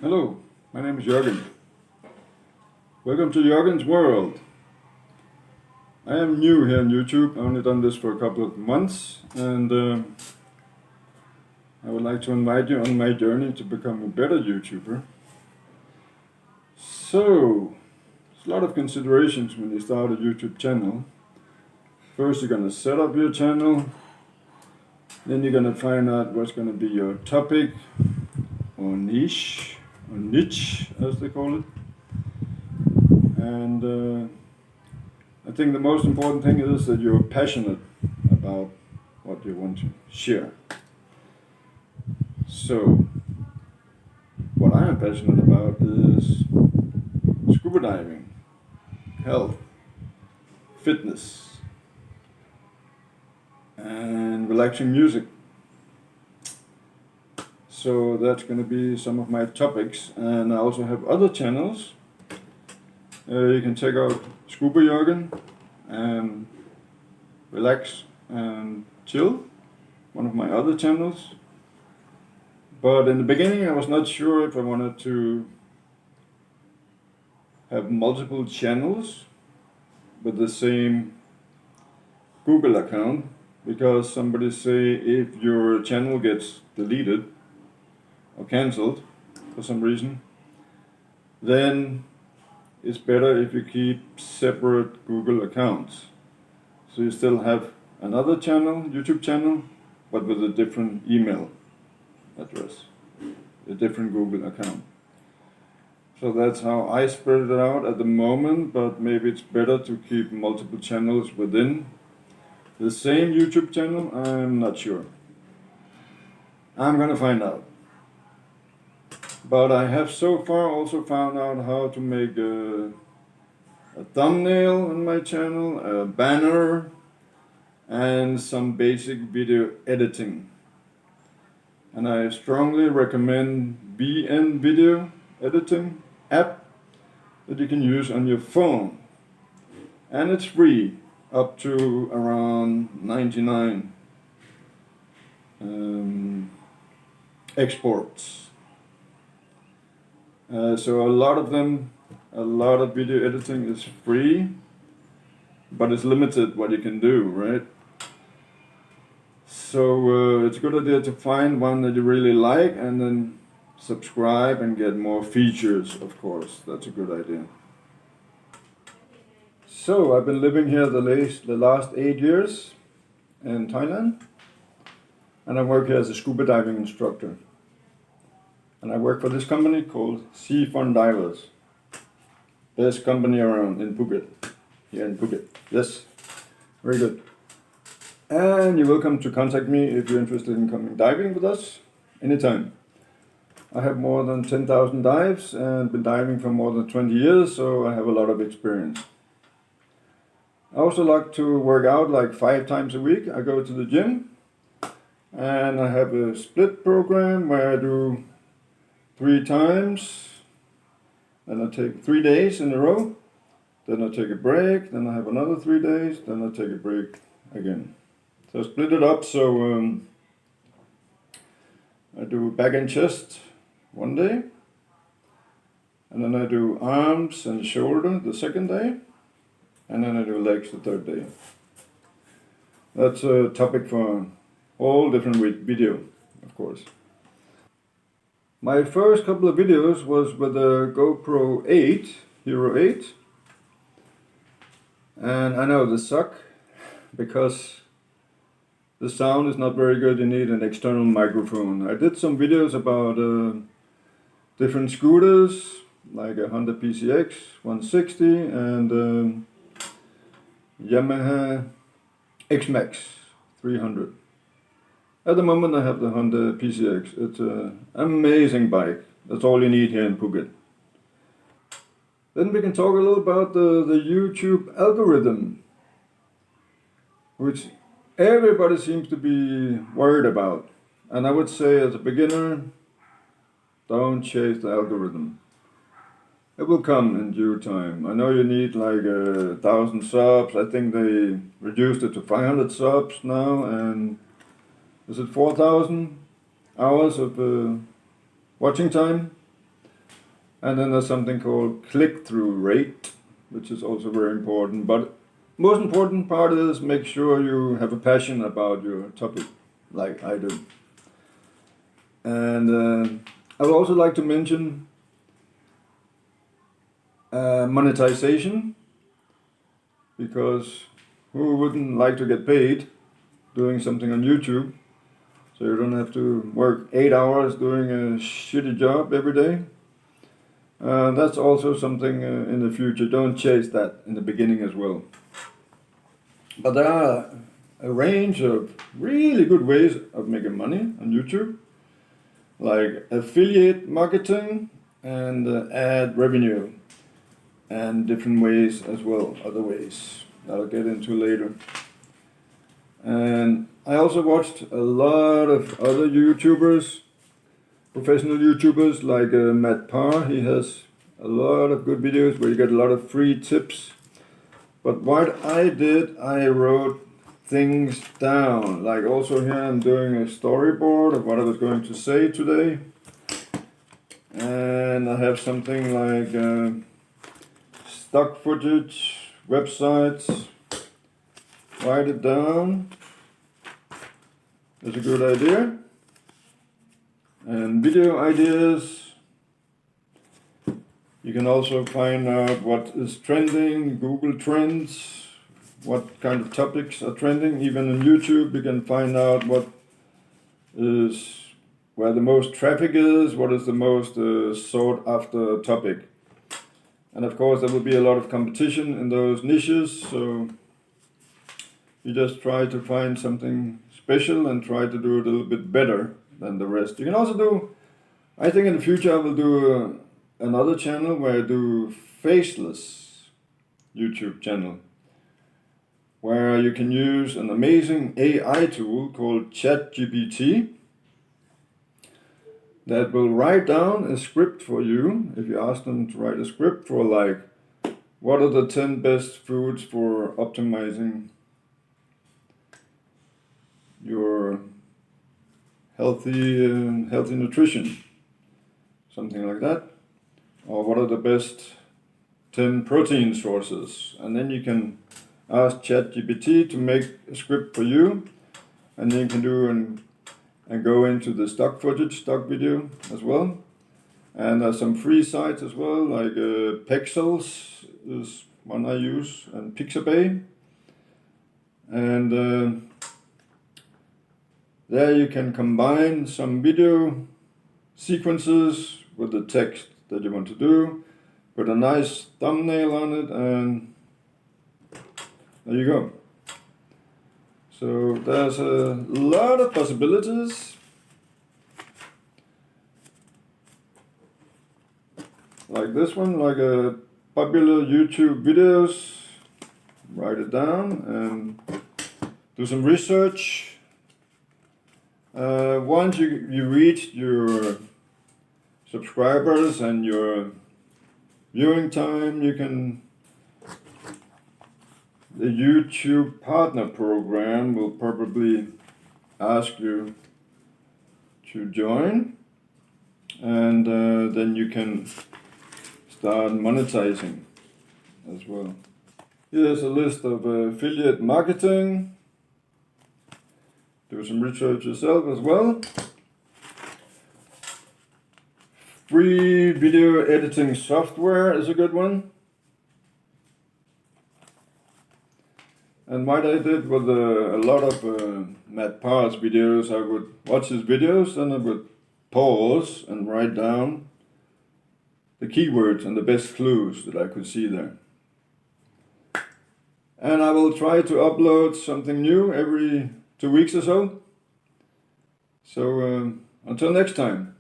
Hello, my name is Jürgen. Welcome to Jürgen's World. I am new here on YouTube. I've only done this for a couple of months, and I would like to invite you on my journey to become a better YouTuber. So, there's a lot of considerations when you start a YouTube channel. First, you're going to set up your channel. Then you're going to find out what's going to be your topic, or niche, as they call it. And I think the most important thing is that you're passionate about what you want to share. So, what I am passionate about is scuba diving, health, fitness, and relaxing music. So that's going to be some of my topics, and I also have other channels. You can check out Scuba Jürgen and Relax and Chill, one of my other channels. But in the beginning I was not sure if I wanted to have multiple channels with the same Google account, because somebody say if your channel gets deleted or cancelled for some reason, then it's better if you keep separate Google accounts. So you still have another channel, YouTube channel, but with a different email address, a different Google account. So that's how I spread it out at the moment, but maybe it's better to keep multiple channels within the same YouTube channel. I'm not sure. I'm gonna find out. But I have so far also found out how to make a thumbnail on my channel, a banner, and some basic video editing. And I strongly recommend BN Video Editing app that you can use on your phone. And it's free, up to around 99 exports. So a lot of video editing is free, but it's limited what you can do, right? So it's a good idea to find one that you really like and then subscribe and get more features, of course. That's a good idea. So I've been living here the last 8 years in Thailand, and I work here as a scuba diving instructor. And I work for this company called Sea Fun Divers. Best company around in Phuket. Here in Phuket. Yes, very good. And you're welcome to contact me if you're interested in coming diving with us anytime. I have more than 10,000 dives and been diving for more than 20 years, so I have a lot of experience. I also like to work out like 5 times a week. I go to the gym, and I have a split program where I do 3 times, then I take 3 days in a row, then I take a break, then I have another 3 days, then I take a break again. So I split it up, so I do back and chest one day, and then I do arms and shoulder the second day, and then I do legs the third day. That's a topic for a whole different video, of course. My first couple of videos was with a GoPro 8, Hero 8. And I know they suck because the sound is not very good. You need an external microphone. I did some videos about different scooters, like a Honda PCX 160 and Yamaha X-Max 300. At the moment I have the Honda PCX. It's an amazing bike. That's all you need here in Phuket. Then we can talk a little about the YouTube algorithm, which everybody seems to be worried about. And I would say as a beginner, don't chase the algorithm. It will come in due time. I know you need like 1,000 subs. I think they reduced it to 500 subs now, and is it 4,000 hours of watching time? And then there's something called click-through rate, which is also very important. But most important part is make sure you have a passion about your topic, like I do. And I would also like to mention monetization, because who wouldn't like to get paid doing something on YouTube? So you don't have to work 8 hours doing a shitty job every day. That's also something in the future. Don't chase that in the beginning as well. But there are a range of really good ways of making money on YouTube, like affiliate marketing and ad revenue, and different ways as well, other ways that I'll get into later. And I also watched a lot of other YouTubers, professional YouTubers like Matt Parr. He has a lot of good videos where you get a lot of free tips. But what I did, I wrote things down. Like also here I'm doing a storyboard of what I was going to say today. And I have something like stock footage, websites. Write it down. That's a good idea. And video ideas. You can also find out what is trending, Google Trends, what kind of topics are trending. Even on YouTube you can find out what is, where the most traffic is, what is the most sought after topic. And of course there will be a lot of competition in those niches, so you just try to find something special and try to do it a little bit better than the rest. You can also do, I think in the future I will do another channel where I do faceless YouTube channel, where you can use an amazing AI tool called ChatGPT that will write down a script for you. If you ask them to write a script for like, what are the 10 best foods for optimizing your healthy nutrition, something like that, or what are the best 10 protein sources, and then you can ask ChatGPT to make a script for you, and then you can do and go into the stock footage, stock video as well. And there's some free sites as well, like Pexels is one I use, and Pixabay, and there you can combine some video sequences with the text that you want to do, put a nice thumbnail on it, and there you go. So there's a lot of possibilities. Like this one, like a popular YouTube videos. Write it down and do some research. Once you reach your subscribers and your viewing time, you can, the YouTube partner program will probably ask you to join, and then you can start monetizing as well. Here's a list of affiliate marketing. Do some research yourself as well. Free video editing software is a good one. And what I did with a lot of Matt Parr's videos, I would watch his videos and I would pause and write down the keywords and the best clues that I could see there. And I will try to upload something new every 2 weeks or so. So until next time.